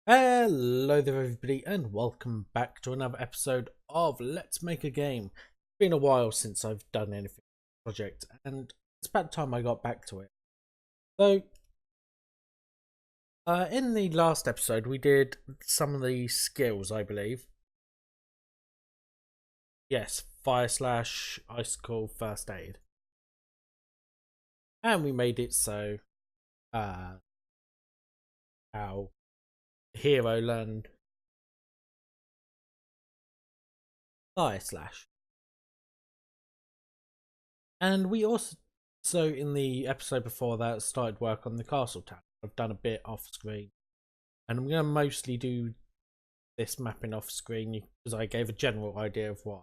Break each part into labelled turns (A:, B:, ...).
A: Hello there everybody and welcome back to another episode of Let's Make a Game. It's been a while since I've done anything project and it's about time I got back to it. So in the last episode we did some of the skills, I believe. Yes, fire slash icicle first aid. And we made it so uh our hero learned fire slash. And we also, in the episode before that, started work on the castle town. I've done a bit off screen, and I'm going to mostly do this mapping off screen because I gave a general idea of what.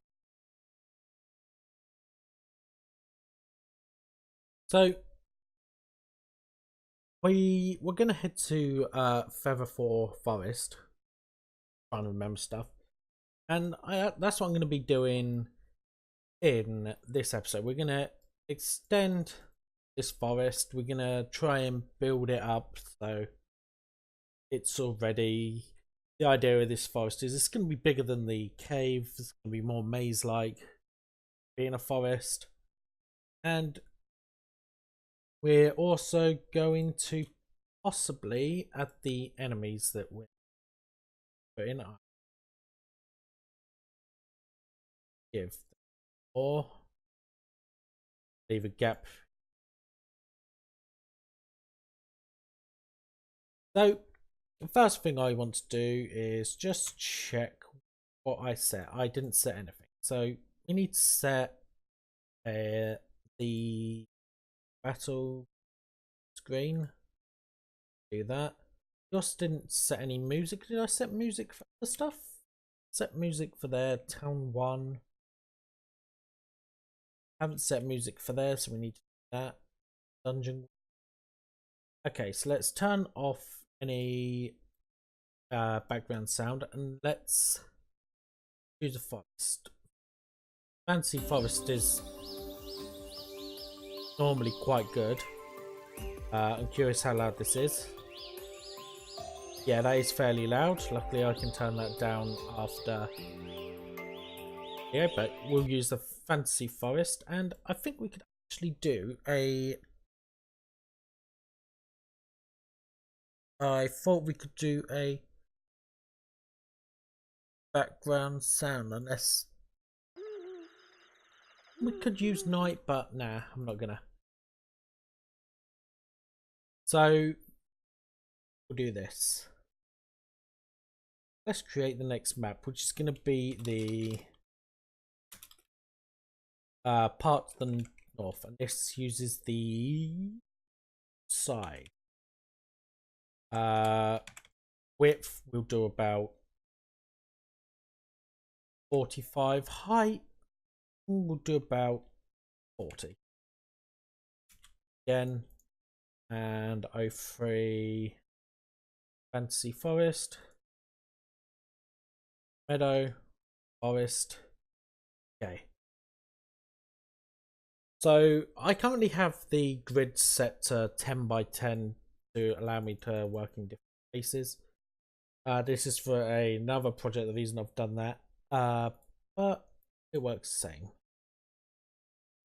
A: So we're going to head to Featherfall Forest, trying to remember stuff, and that's what I'm going to be doing in this episode. We're going to extend this forest. We're going to try and build it up so it's already, the idea of this forest is it's going to be bigger than the cave. It's going to be more maze-like, being a forest, and we're also going to possibly add the enemies that we're putting. Give or leave a gap. So the first thing I want to do is just check what I set. I didn't set anything, so we need to set the battle screen. Do that. Just didn't set any music. Did I set music for the stuff? Set music for their town 1. Haven't set music for there, so we need to do that. Dungeon. Okay, so let's turn off any background sound and let's choose a forest. Fancy forest is normally quite good. I'm curious how loud this is. Yeah, that is fairly loud. Luckily I can turn that down after. Yeah, but we'll use the fantasy forest, and I think we could actually do a. I thought we could do a background sound, unless we could use night, but nah, I'm not gonna. So we'll do this. Let's create the next map, which is going to be the part to the north, and this uses the side. Width we'll do about 45. Height we'll do about 40. Again, and O3 fantasy forest, meadow, forest. Okay. So I currently have the grid set to 10 by 10 to allow me to work in different places. This is for another project, the reason I've done that. But it works the same.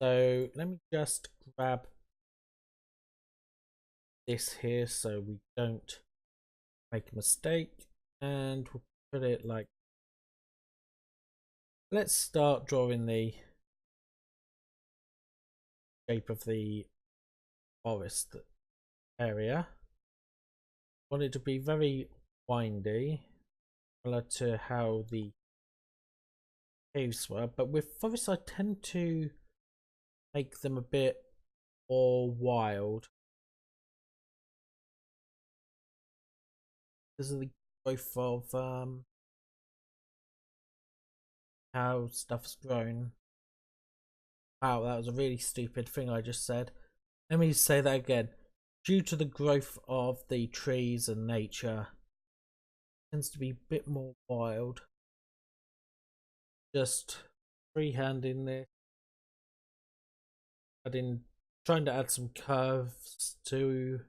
A: So let me just grab this here so we don't make a mistake, and we'll put it like, let's start drawing the shape of the forest area. I want it to be very windy, similar to how the caves were, but with forests I tend to make them a bit more wild because of the growth of how stuff's grown. Wow, that was a really stupid thing I just said. Let me say that again. Due to the growth of the trees and nature, it tends to be a bit more wild. Just freehanding this, trying to add some curves to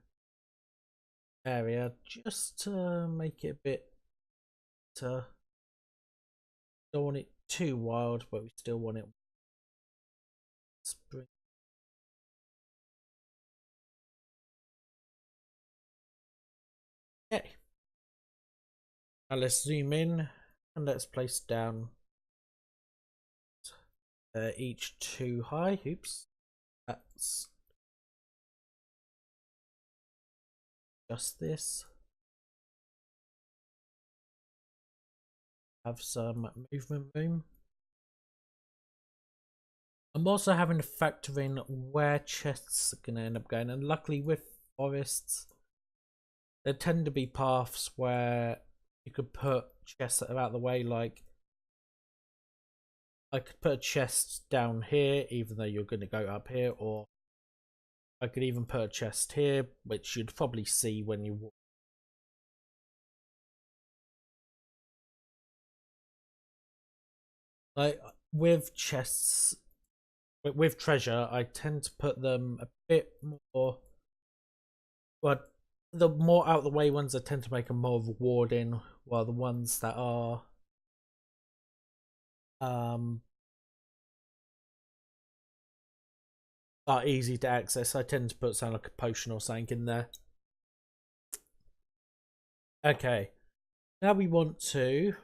A: area just to make it a bit. Don't want it too wild, but we still want it spring. Okay. Now let's zoom in and let's place down each too high. Oops, that's just this. Have some movement room. I'm also having to factor in where chests are going to end up going, and luckily with forests, there tend to be paths where you could put chests that are out of the way. Like I could put a chest down here, even though you're going to go up here, or I could even put a chest here, which you'd probably see when you walk. Like with chests, with treasure, I tend to put them a bit more. Well, the more out of the way ones, I tend to make them more rewarding, while the ones that are easy to access, I tend to put something like a potion or something in there. Okay, now we want to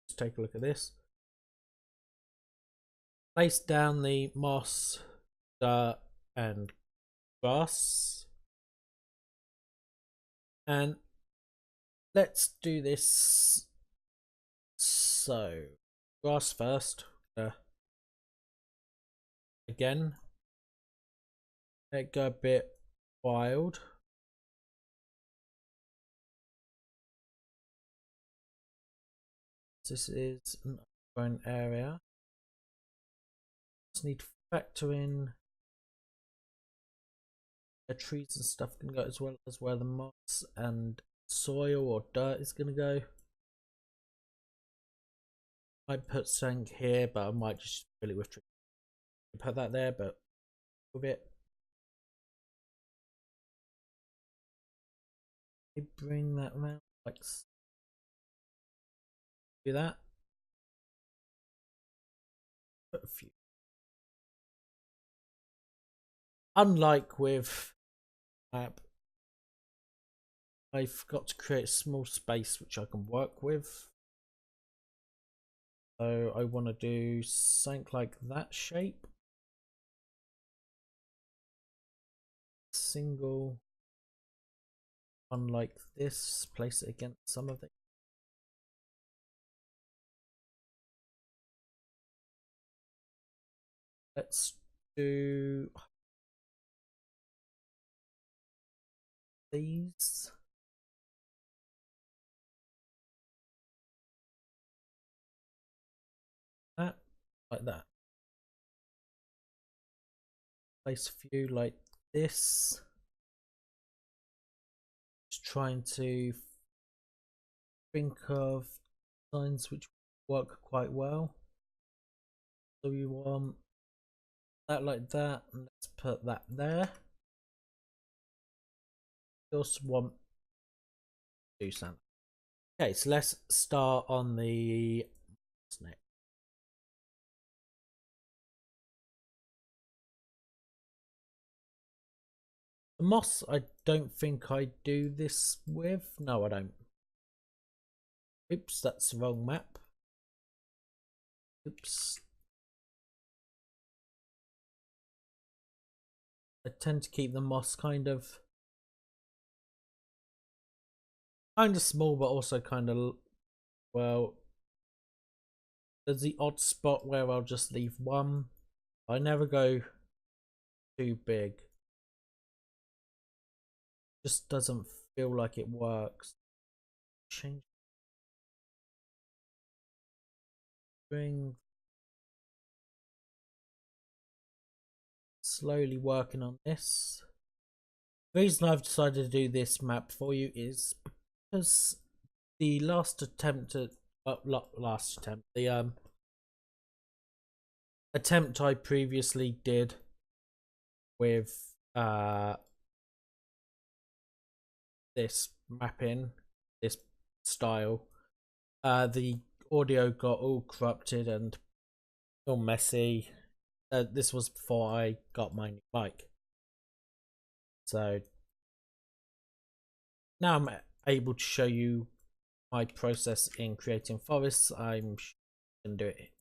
A: let's take a look at this. Place down the moss, dirt, and grass, and let's do this. So, grass first. Again, let it go a bit wild. This is an open area. Just need to factor in the trees and stuff can go, as well as where the moss and soil or dirt is going to go. Might put something here, but I might just fill it with trees. Put that there, but with it. Bring that around, like do that. Put a few. Unlike with map, I've got to create a small space which I can work with. So I want to do something like that shape. Single one like this, place it against some of it. Let's do these. That, like that. Place a few like this. Just trying to think of designs which work quite well. So we want that like that, and let's put that there. We also want to do something. Okay, so let's start on the snake. The moss, I don't think I do this with. No, I don't. Oops, that's the wrong map. Oops. I tend to keep the moss kind of small, but also kind of, well, there's the odd spot where I'll just leave one. I never go too big. Just doesn't feel like it works. Change. Bring. Slowly working on this. The reason I've decided to do this map for you is because the last attempt at the attempt I previously did with this mapping, this style, the audio got all corrupted and all messy. This was before I got my new mic, so now I'm able to show you my process in creating forests. I'm gonna do it.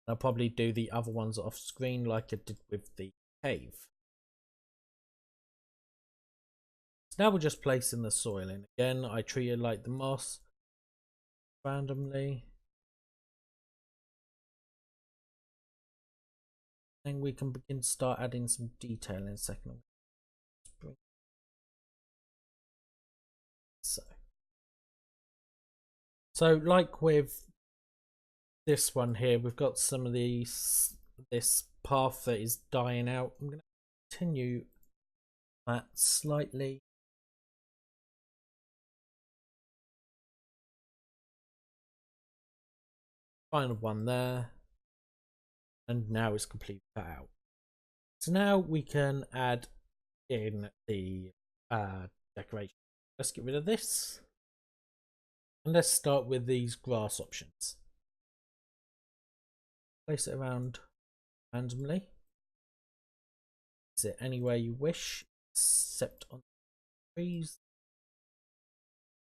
A: I'll probably do the other ones off screen like I did with the cave. So now we're just placing the soil in. Again, I treat it like the moss randomly. Then we can begin to start adding some detail in a second. So like with this one here, we've got some of these, this path that is dying out. I'm going to continue that slightly. Final one there. And now it's completely cut out. So now we can add in the decoration. Let's get rid of this. And let's start with these grass options. Place it around randomly. Place it anywhere you wish, except on the trees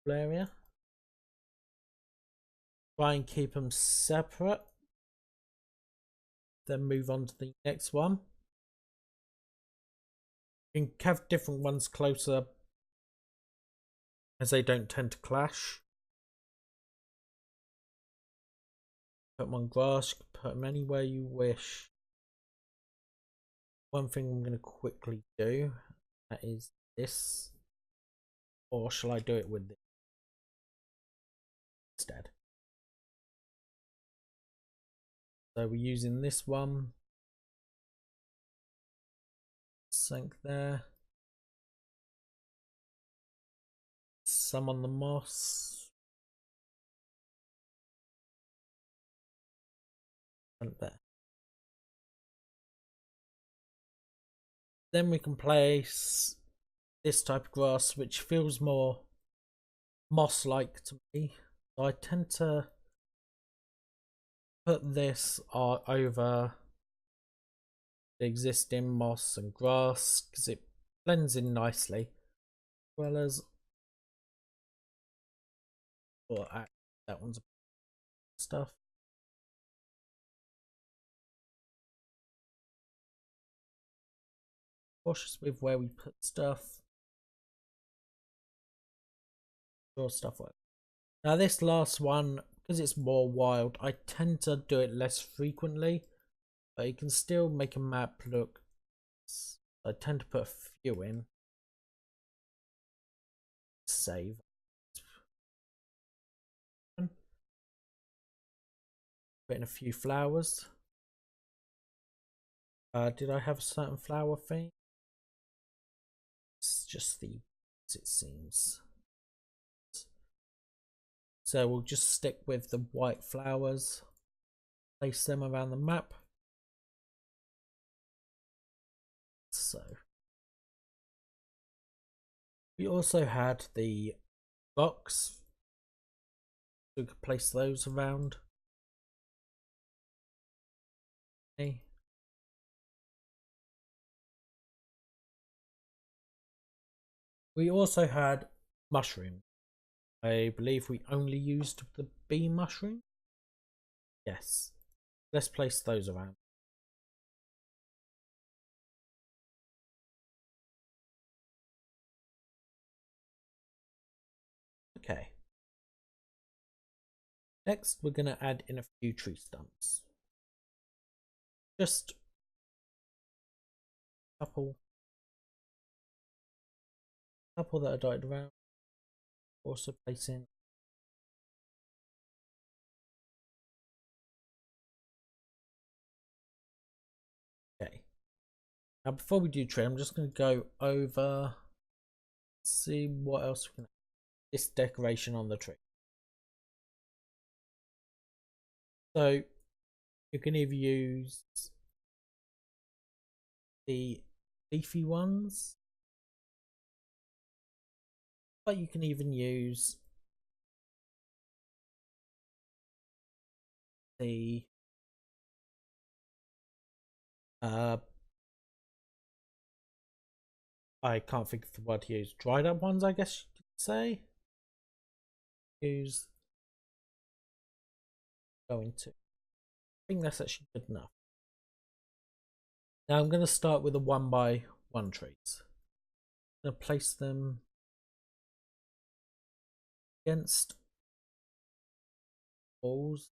A: area. Try and keep them separate. Then move on to the next one. You can have different ones closer, as they don't tend to clash. Put them on grass, you can put them anywhere you wish. One thing I'm going to quickly do, that is this. Or shall I do it with this instead? So we're using this one. Sink there. Some on the moss. And there. Then we can place this type of grass, which feels more moss-like to me. So I tend to put this over the existing moss and grass because it blends in nicely, as well as that one's stuff. Cautious with where we put stuff. Draw stuff like that. Now this last one, because it's more wild, I tend to do it less frequently, but you can still make a map look. I tend to put a few in. Save. Put in a few flowers. Did I have a certain flower theme? It's just the, it seems. So we'll just stick with the white flowers. Place them around the map. So we also had the box. We could place those around. Okay. We also had mushroom. I believe we only used the bee mushroom. Yes. Let's place those around. Okay. Next, we're going to add in a few tree stumps. Just a couple that are dotted around. Also placing. Okay. Now before we do tree, I'm just going to go over, see what else we can. This decoration on the tree. So you can either use the leafy ones, but you can even use the I can't think of the word to use. Dried up ones, I guess you could say. Use going to. I think that's actually good enough. Now I'm going to start with the 1x1 trees. I'm going to place them against walls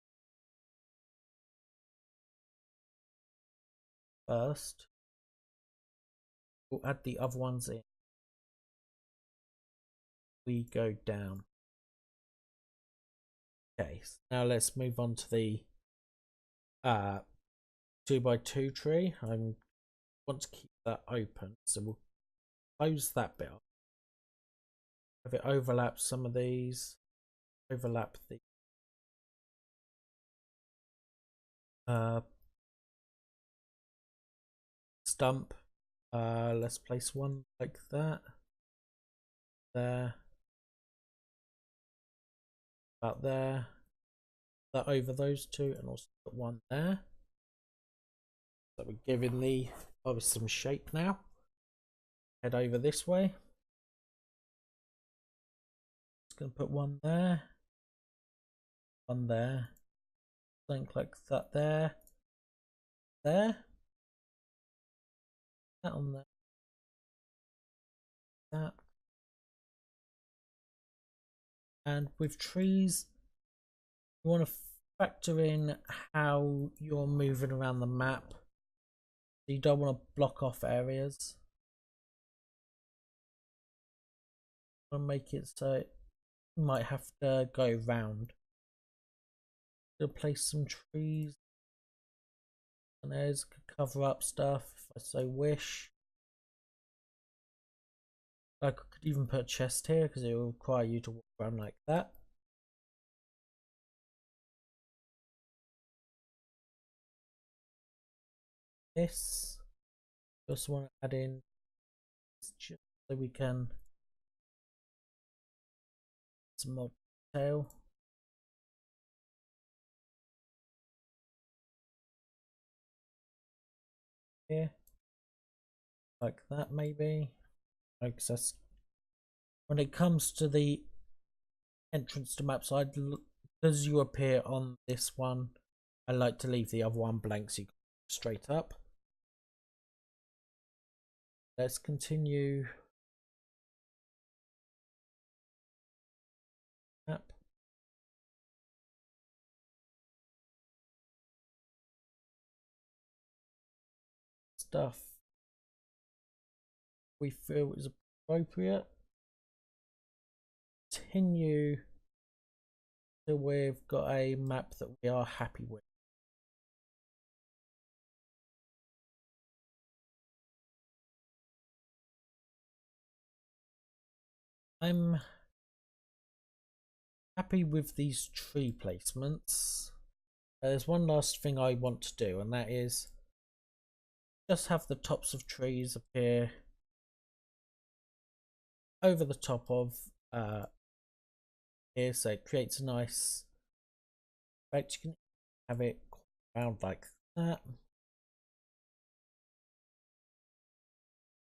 A: first. We'll add the other ones in. We go down. Okay, so now let's move on to the 2x2 tree. I want to keep that open, so we'll close that bit up. If it overlaps some of these, overlap the stump. Let's place one like that. There. About there. That over those two, and also put one there. So we're giving the obviously some shape now. Head over this way. Just gonna put one there. One there. Something like that there. There. That on there. That. And with trees, you want to factor in how you're moving around the map. You don't want to block off areas. You want to make it so you might have to go round. Gonna place some trees and there's cover up stuff if I so wish. I could even put a chest here because it will require you to walk around like that. This, you also want to add in just so we can some more detail. Here, like that maybe. Access when it comes to the entrance to map side, because you appear on this one, I like to leave the other one blank so you can go straight up. Let's continue. Map. Stuff we feel is appropriate. Continue till we've got a map that we are happy with. I'm happy with these tree placements. There's one last thing I want to do, and that is just have the tops of trees appear over the top of here, so it creates a nice effect. You can have it around like that.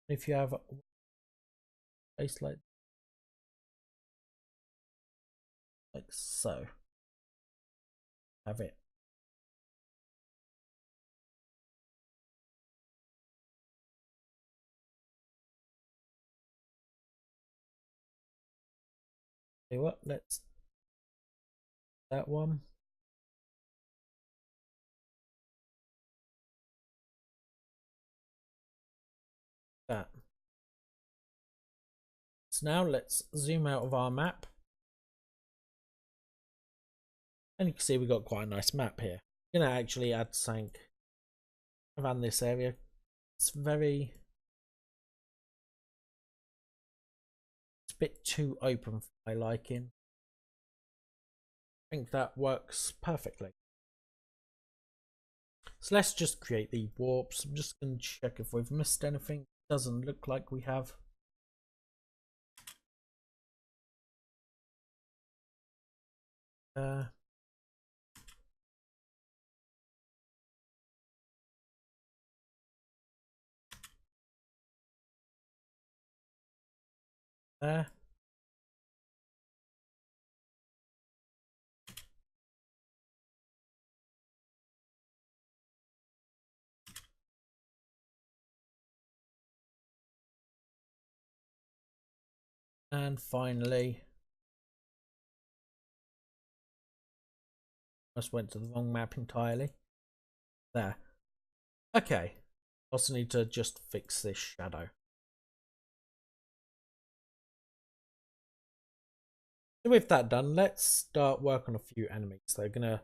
A: If you have a place like so, have it. See what? Let's that one. That. So now let's zoom out of our map. And you can see we've got quite a nice map here. I'm going to actually add something around this area. It's very... It's a bit too open for my liking. I think that works perfectly. So let's just create the warps. I'm just going to check if we've missed anything. Doesn't look like we have. There. And finally, just went to the wrong map entirely. There. Okay. Also need to just fix this shadow. So with that done, let's start work on a few enemies. They're gonna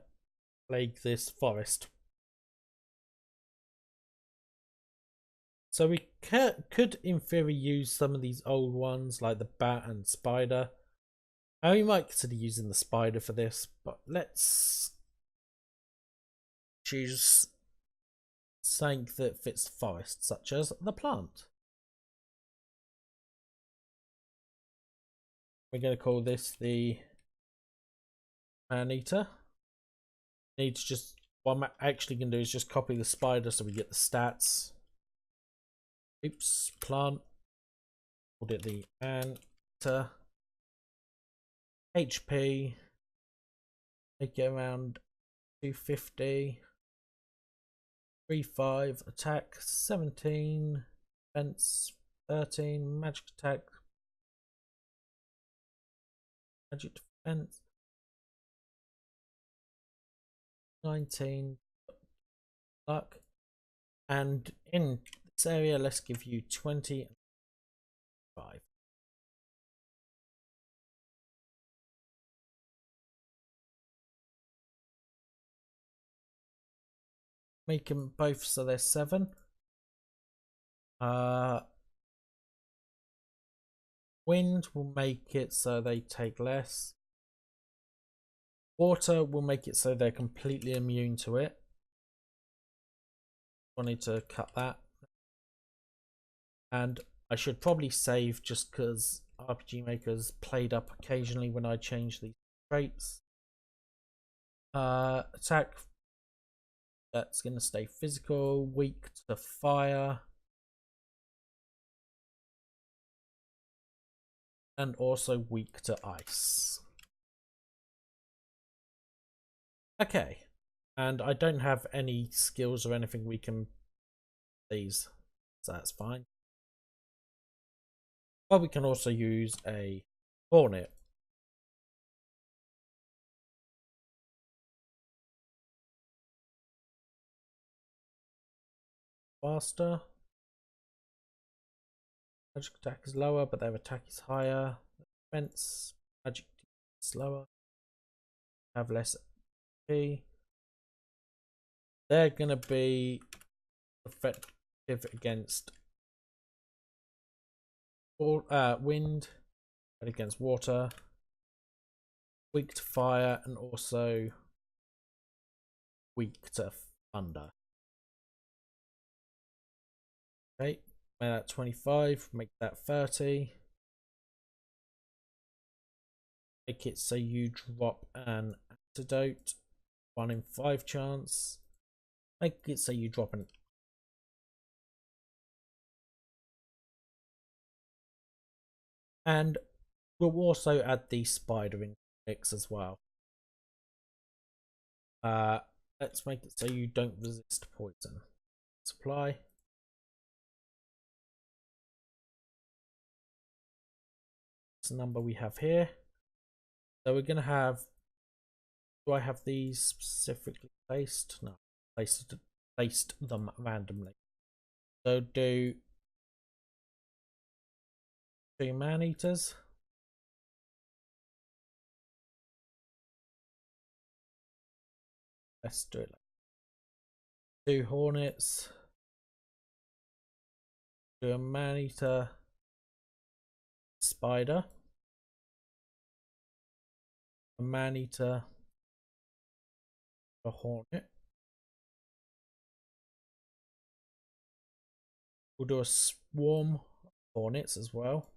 A: plague this forest. So we could in theory use some of these old ones like the bat and spider. We might consider using the spider for this, but let's choose something that fits the forest, such as the plant. We're going to call this the man-eater. Need to just, what I'm actually going to do is just copy the spider so we get the stats. Oops, plant. Called it the man-eater. HP. Make it around 250. 3-5 attack, 17 defense, 13 magic attack, magic defense, 19 luck, and in this area let's give you 25. Make them both so they're 7. Wind will make it so they take less. Water will make it so they're completely immune to it. I need to cut that. And I should probably save just because RPG Maker's played up occasionally when I change these traits. Attack, that's going to stay physical, weak to fire, and also weak to ice. Okay, and I don't have any skills or anything we can these, so that's fine. But we can also use a hornet. Faster. Magic attack is lower, but their attack is higher. Defense, magic is lower. Have less AP. They're gonna be effective against wind, and against water. Weak to fire, and also weak to thunder. Okay, make that 25, make that 30. Make it so you drop an antidote, 1 in 5 chance. Make it so you drop an. And we'll also add the spider in mix as well. Let's make it so you don't resist poison. Supply. It's the number we have here. So we're gonna have. Do I have these specifically placed? No, placed them randomly. So do 2 man-eaters. Let's do it. 2 hornets. Do a man-eater. Spider. A man-eater. A hornet. We'll do a swarm of hornets as well.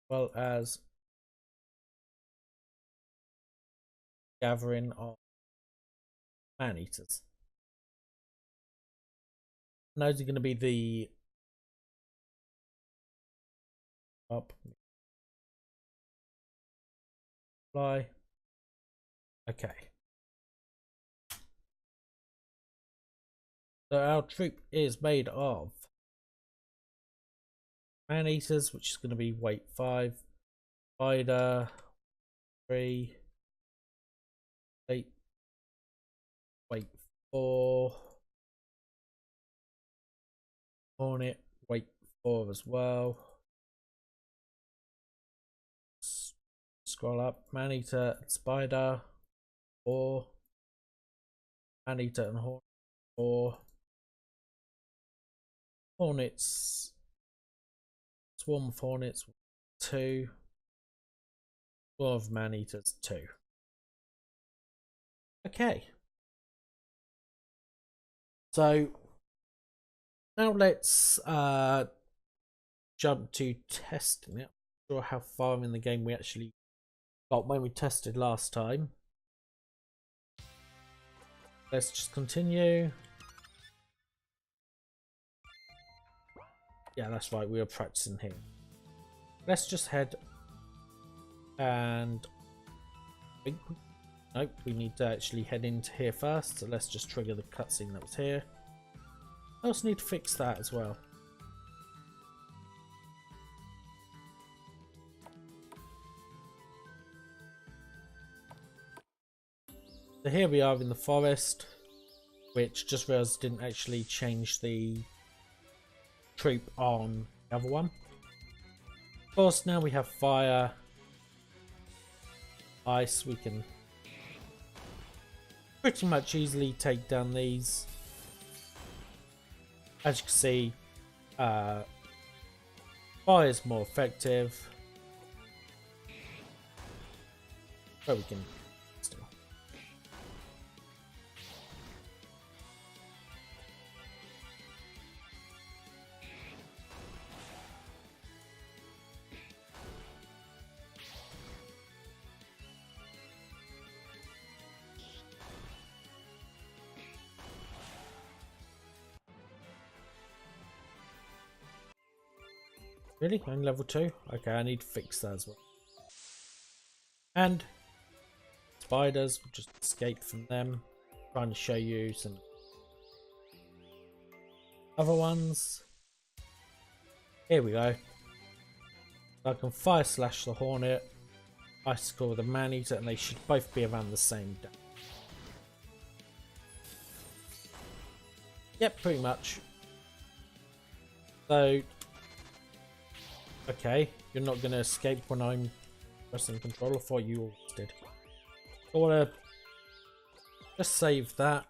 A: Well as gathering of man-eaters. And those are going to be the up fly. Okay. So our troop is made of man-eaters, which is going to be weight 5, spider 3, 8, weight 4, hornet weight 4 as well. Scroll up, man-eater and spider 4, man-eater and hornet 4, hornets, swarm of hornets 2, swarm of man-eaters 2. Okay, so now let's jump to testing it. I'm not sure how far in the game we actually got when we tested last time. Let's just continue. Yeah, that's right, we were practicing here. Let's just head and nope, we need to actually head into here first, so let's just trigger the cutscene that was here. I also need to fix that as well. So here we are in the forest, which just realized didn't actually change the troop on the other one. Of course, now we have fire, ice, we can pretty much easily take down these. As you can see, fire is more effective, but we can still. Really? I'm level 2? Okay, I need to fix that as well. And spiders, we'll just escape from them. Trying to show you some other ones. Here we go. I can fire slash the hornet, icicle the man-eater, and they should both be around the same depth. Yep, pretty much. So okay, you're not going to escape when I'm pressing control. I thought you always did. I want to just save that.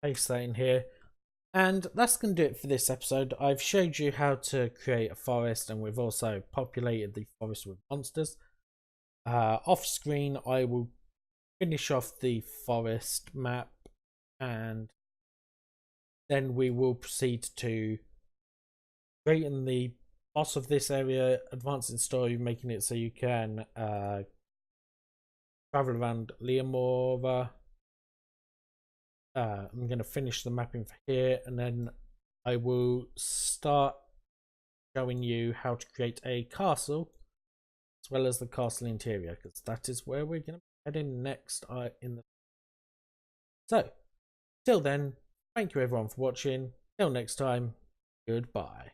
A: Paste that in here. And that's going to do it for this episode. I've showed you how to create a forest, and we've also populated the forest with monsters. Off screen, I will finish off the forest map, and then we will proceed to creating the boss of this area, advancing story, making it so you can travel around Leomora. I'm going to finish the mapping for here, and then I will start showing you how to create a castle as well as the castle interior, because that is where we're going to be heading next in the. So till then, thank you everyone for watching. Till next time, goodbye.